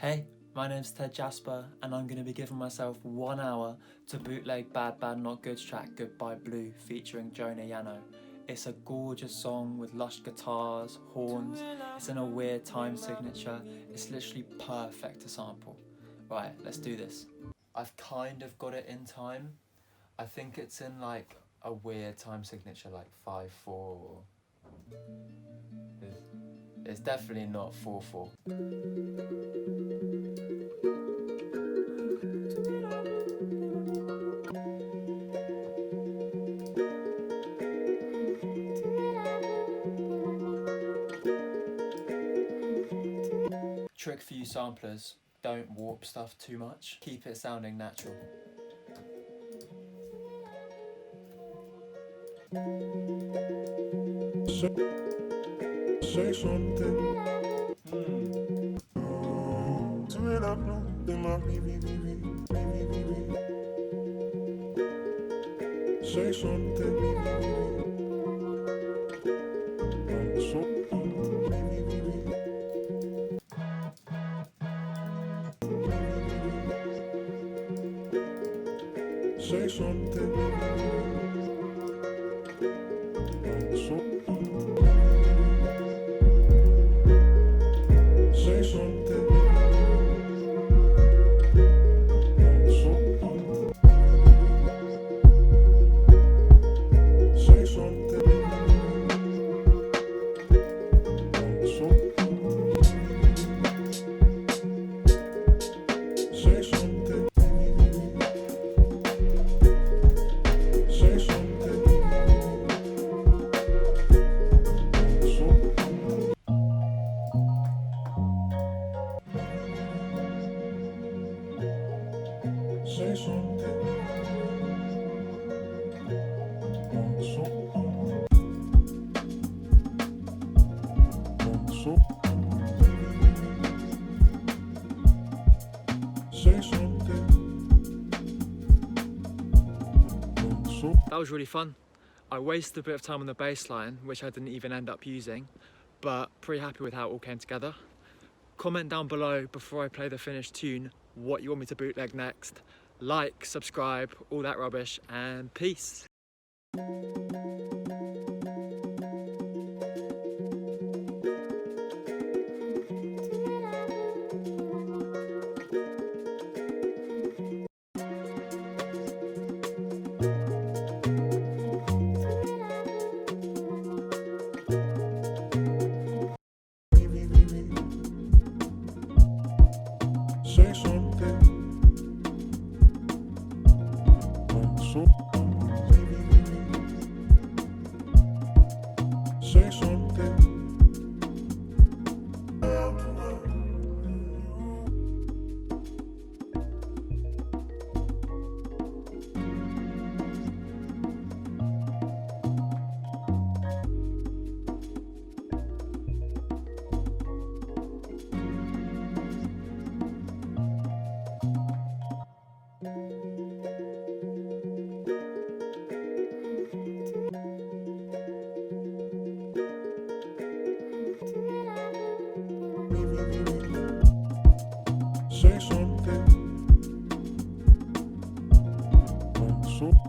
Hey, my name's Jasper, and I'm going to be giving myself 1 hour to bootleg Bad Bad Not Good's track Goodbye Blue featuring Jonah Yano. It's a gorgeous song with lush guitars, horns, it's in a weird time signature, it's literally perfect to sample. Right, let's do this. I've kind of got it in time. I think it's in like a weird time signature like 5/4. It's definitely not 4/4. Trick for you samplers, don't warp stuff too much. Keep it sounding natural. Say something. Say something. Say something. Say something. Say something. Say something. Say something. Say something. Say something. That was really fun. I wasted a bit of time on the bass line, which I didn't even end up using, but pretty happy with how it all came together. Comment down below before I play the finished tune what you want me to bootleg next. Like, subscribe, all that rubbish, and peace. Say something. Say something. Say something.